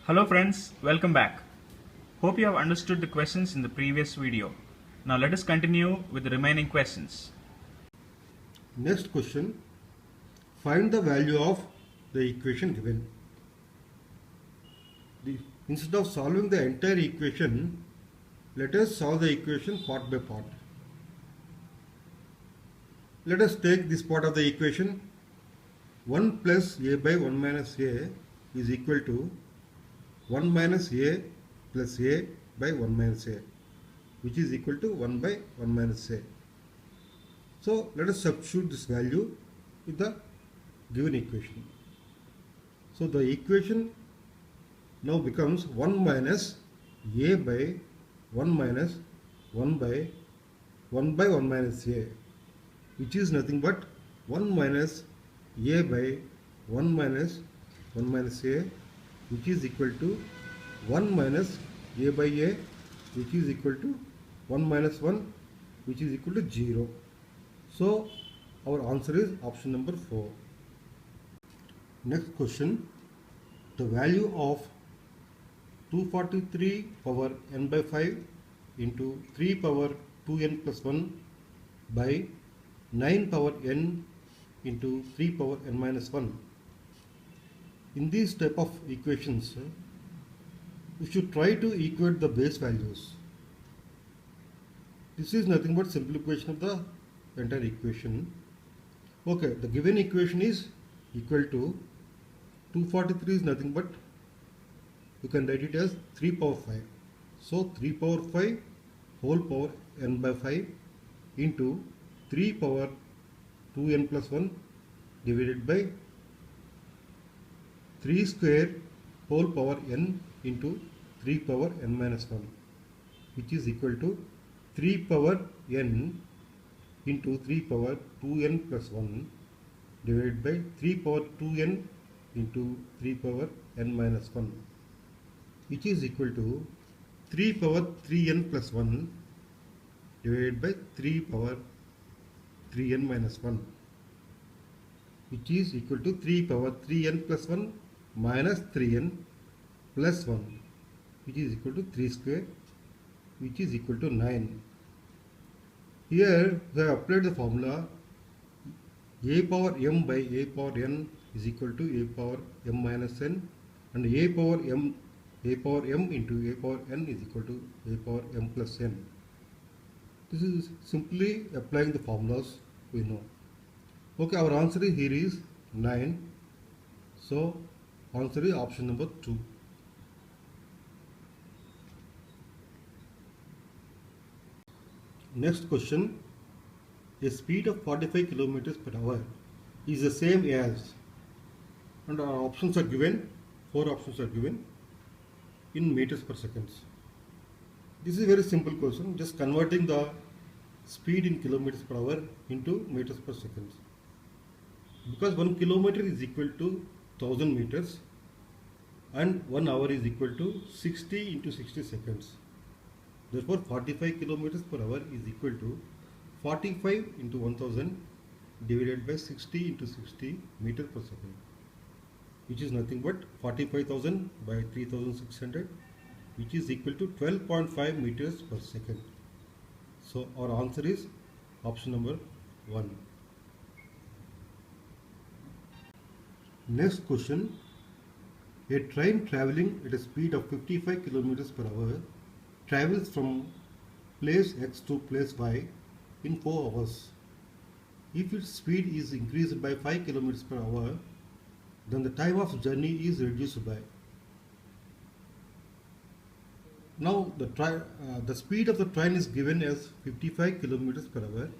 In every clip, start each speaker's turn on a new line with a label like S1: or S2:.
S1: Hello friends, welcome back. Hope you have understood the questions in the previous video. Now let us continue with the remaining questions.
S2: Next question, find the value of the equation given. Instead of solving the entire equation, let us solve the equation part by part. Let us take this part of the equation. 1 plus a by 1 minus a is equal to 1 minus a plus a by 1 minus a, which is equal to 1 by 1 minus a. So let us substitute this value in the given equation. So the equation now becomes 1 minus a by 1 minus 1 by 1 by 1 minus a, which is nothing but 1 minus a by 1 minus 1 minus a, which is equal to 1 minus a by a, which is equal to 1 minus 1, which is equal to 0. So our answer is option number 4. Next question, the value of 243 power n by 5 into 3 power 2n plus 1 by 9 power n into 3 power n minus 1. In these type of equations, we should try to equate the base values. This is nothing but simplification of the entire equation. Okay, the given equation is equal to 243 is nothing but, you can write it as 3 power 5. So 3 power 5 whole power n by 5 into 3 power 2n plus 1 divided by 3 square whole power n into 3 power n minus 1, which is equal to 3 power n into 3 power 2n plus 1 divided by 3 power 2n into 3 power n minus 1, which is equal to 3 power 3n plus 1 divided by 3 power 3n minus 1, which is equal to 3 power 3n plus 1 minus 3n plus 1, which is equal to 3 square, which is equal to 9. Here we have applied the formula a power m by a power n is equal to a power m minus n, and a power m into a power n is equal to a power m plus n. This is simply applying the formulas we know. Okay, our answer here is 9. So answer is option number 2. Next question, a speed of 45 kilometers per hour is the same as, and our options are given, 4 options are given in meters per seconds. This is a very simple question, just converting the speed in kilometers per hour into meters per second. Because 1 kilometer is equal to 1000 meters and 1 hour is equal to 60 into 60 seconds. Therefore 45 kilometers per hour is equal to 45 into 1000 divided by 60 into 60 meter per second, which is nothing but 45,000 by 3600, which is equal to 12.5 meters per second. So our answer is option number 1. Next question, a train traveling at a speed of 55 kilometers per hour travels from place X to place Y in 4 hours. If its speed is increased by 5 kilometers per hour, then the time of journey is reduced by. Now the speed of the train is given as 55 kilometers per hour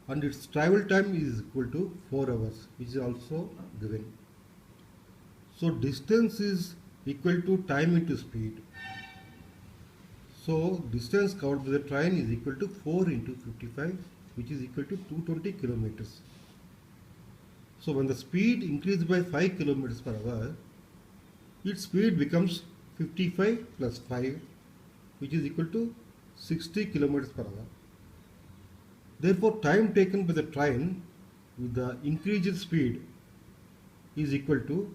S2: and its travel time is equal to 4 hours, which is also given. So distance is equal to time into speed. So distance covered by the train is equal to 4 into 55, which is equal to 220 kilometers. So when the speed increases by 5 kilometers per hour, its speed becomes 55 plus 5, which is equal to 60 kilometers per hour. Therefore, time taken by the train with the increased speed is equal to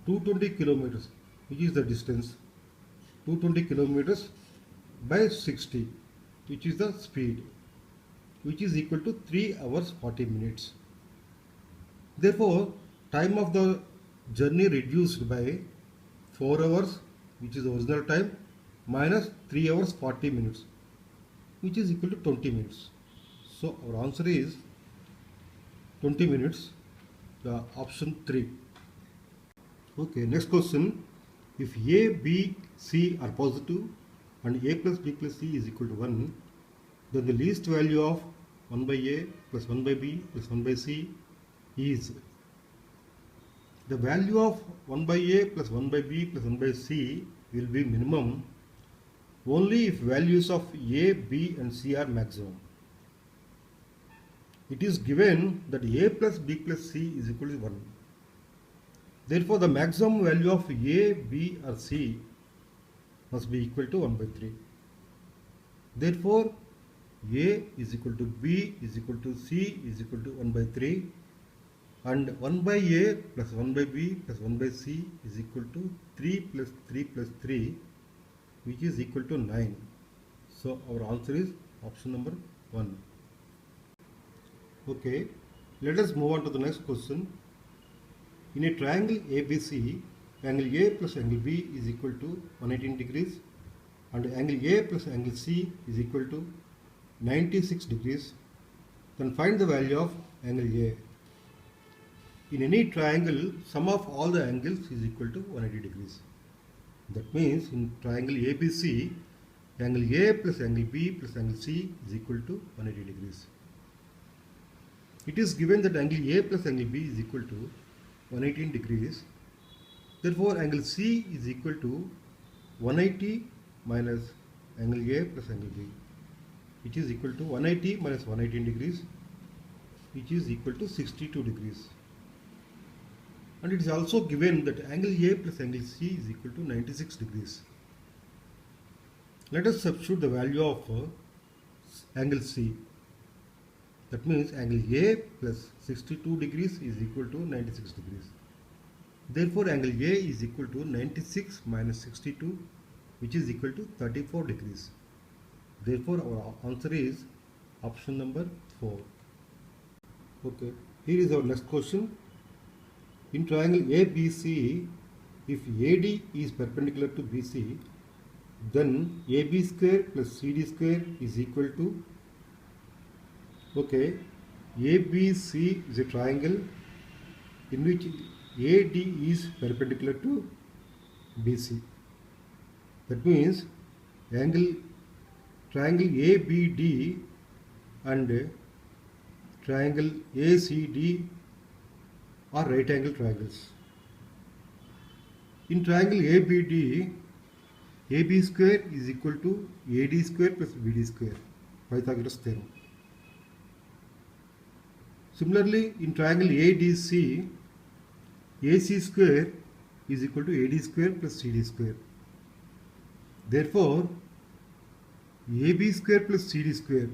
S2: 220 kilometers which is the distance, 220 kilometers by 60, which is the speed, which is equal to 3 hours 40 minutes. Therefore, time of the journey reduced by 4 hours, which is the original time, minus 3 hours 40 minutes, which is equal to 20 minutes. So our answer is 20 minutes, the option 3. Okay, next question. If A, B, C are positive and A plus B plus C is equal to 1, then the least value of 1 by A plus 1 by B plus 1 by C is. The value of 1 by A plus 1 by B plus 1 by C will be minimum only if values of A, B and C are maximum. It is given that A plus B plus C is equal to 1. Therefore, the maximum value of A, B or C must be equal to 1 by 3. Therefore, A is equal to B is equal to C is equal to 1 by 3, and 1 by A plus 1 by B plus 1 by C is equal to 3 plus 3 plus 3, which is equal to 9. So our answer is option number 1. Okay, let us move on to the next question. In a triangle ABC, angle A plus angle B is equal to 118 degrees and angle A plus angle C is equal to 96 degrees. Then find the value of angle A. In any triangle, sum of all the angles is equal to 180 degrees. That means in triangle ABC, angle A plus angle B plus angle C is equal to 180 degrees. It is given that angle A plus angle B is equal to 118 degrees. Therefore, angle C is equal to 180 minus angle A plus angle B, which is equal to 180 minus 118 degrees, which is equal to 62 degrees. And it is also given that angle A plus angle C is equal to 96 degrees. Let us substitute the value of angle C. That means angle A plus 62 degrees is equal to 96 degrees. Therefore, angle A is equal to 96 minus 62, which is equal to 34 degrees. Therefore, our answer is option number 4. Okay, here is our next question. In triangle ABC, if AD is perpendicular to BC, then AB square plus CD square is equal to, okay, ABC is a triangle in which AD is perpendicular to BC. That means triangle ABD and triangle ACD are right angle triangles. In triangle ABD, AB square is equal to AD square plus BD square, Pythagoras theorem. Similarly, in triangle ADC, AC square is equal to AD square plus CD square. Therefore, AB square plus CD square,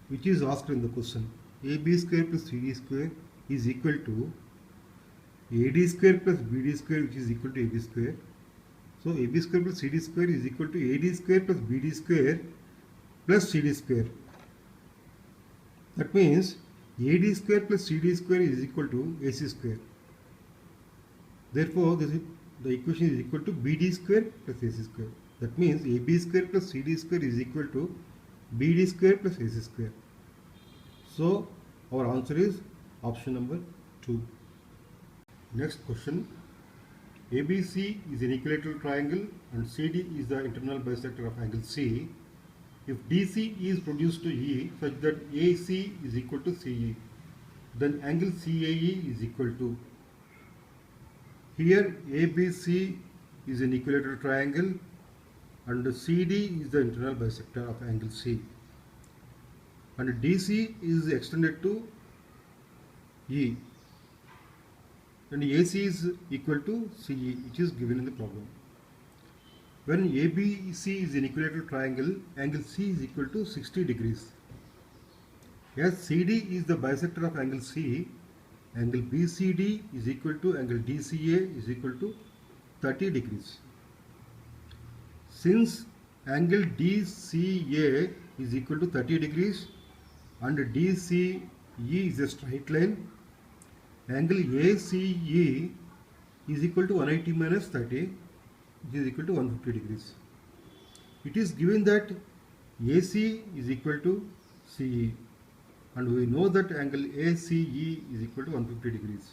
S2: which is asked in the question, AB square plus CD square is equal to AD square plus BD square, which is equal to AB square. So AB square plus CD square is equal to AD square plus BD square plus CD square. That means AD square plus CD square is equal to AC square. Therefore, the equation is equal to BD square plus AC square. That means AB square plus CD square is equal to BD square plus AC square. So our answer is option number 2. Next question. ABC is an equilateral triangle and CD is the internal bisector of angle C. If DC is produced to E such that AC is equal to CE, then angle CAE is equal to. Here ABC is an equilateral triangle and CD is the internal bisector of angle C. And DC is extended to E. And AC is equal to CE, which is given in the problem. When ABC is an equilateral triangle, angle C is equal to 60 degrees. As CD is the bisector of angle C, angle BCD is equal to angle DCA is equal to 30 degrees. Since angle DCA is equal to 30 degrees and DCE is a straight line, angle ACE is equal to 180 minus 30, which is equal to 150 degrees. It is given that AC is equal to CE, and we know that angle ACE is equal to 150 degrees.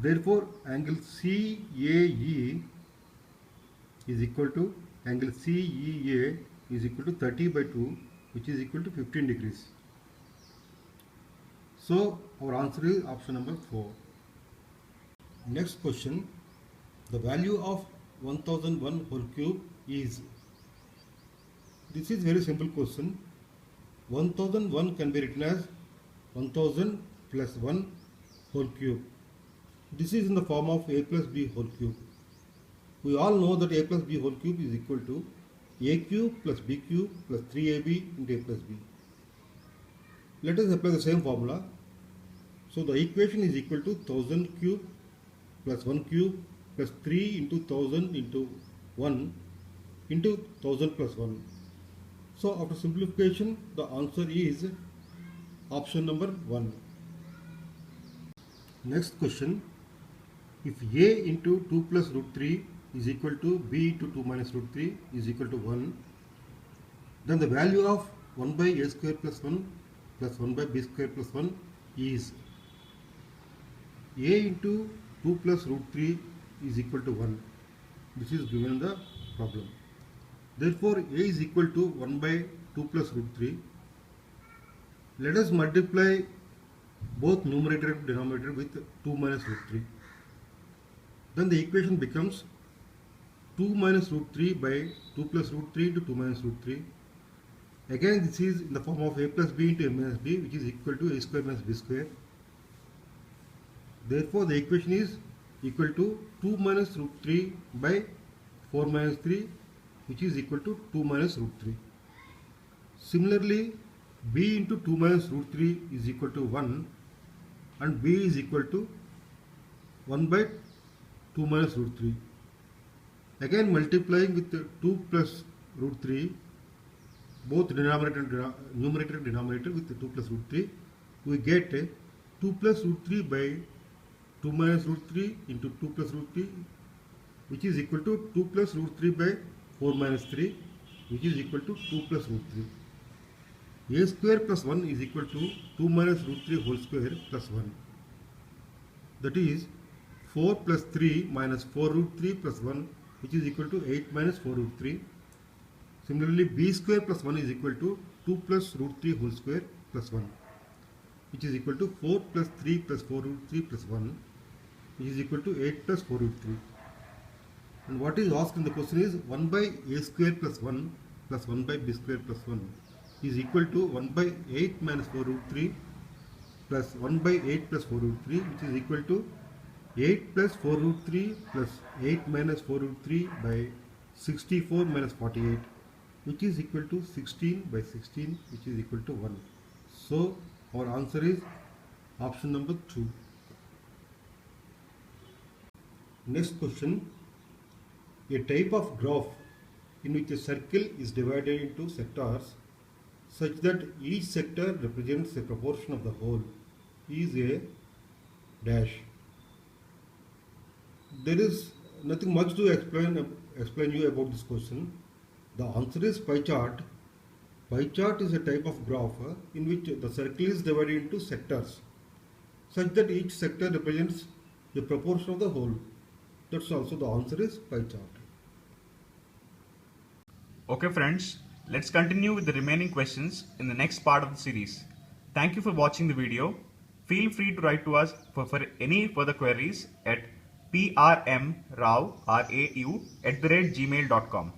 S2: Therefore, angle CAE is equal to angle CEA is equal to 30 by 2, which is equal to 15 degrees. So, our answer is option number 4. Next question. The value of 1001 whole cube is. This is very simple question. 1001 can be written as 1000 plus 1 whole cube. This is in the form of a plus b whole cube. We all know that a plus b whole cube is equal to a cube plus b cube plus 3ab into a plus b. Let us apply the same formula. So the equation is equal to 1000 cube plus 1 cube plus 3 into 1000 into 1 into 1000 plus 1. So after simplification, the answer is option number 1. Next question. If a into 2 plus root 3 is equal to b into 2 minus root 3 is equal to 1, then the value of 1 by a square plus 1 plus 1 by b square plus 1 is. A into 2 plus root 3 is equal to 1. This is given in the problem. Therefore, a is equal to 1 by 2 plus root 3. Let us multiply both numerator and denominator with 2 minus root 3. Then the equation becomes 2 minus root 3 by 2 plus root 3 into 2 minus root 3. Again, this is in the form of a plus b into a minus b, which is equal to a square minus b square. Therefore, the equation is equal to 2 minus root 3 by 4 minus 3, which is equal to 2 minus root 3. Similarly, b into 2 minus root 3 is equal to 1 and b is equal to 1 by 2 minus root 3. Again, multiplying with 2 plus root 3, both numerator and denominator with 2 plus root 3, we get 2 plus root 3 by 2 minus root 3 into 2 plus root 3, which is equal to 2 plus root 3 by 4 minus 3, which is equal to 2 plus root 3. A square plus 1 is equal to 2 minus root 3 whole square plus 1. That is 4 plus 3 minus 4 root 3 plus 1, which is equal to 8 minus 4 root 3. Similarly, b square plus 1 is equal to 2 plus root 3 whole square plus 1, which is equal to 4 plus 3 plus 4 root 3 plus 1, which is equal to 8 plus 4 root 3. And what is asked in the question is 1 by a square plus 1 plus 1 by b square plus 1 is equal to 1 by 8 minus 4 root 3 plus 1 by 8 plus 4 root 3, which is equal to 8 plus 4 root 3 plus 8 minus 4 root 3 by 64 minus 48, which is equal to 16 by 16, which is equal to 1. So our answer is option number 2. Next question. A type of graph in which a circle is divided into sectors such that each sector represents a proportion of the whole is a dash. There is nothing much to explain you about this question. The answer is pie chart. Pie chart is a type of graph in which the circle is divided into sectors such that each sector represents a proportion of the whole. That's also the answer is pie chart.
S1: Okay friends, let's continue with the remaining questions in the next part of the series. Thank you for watching the video. Feel free to write to us for any further queries at prmrau@gmail.com.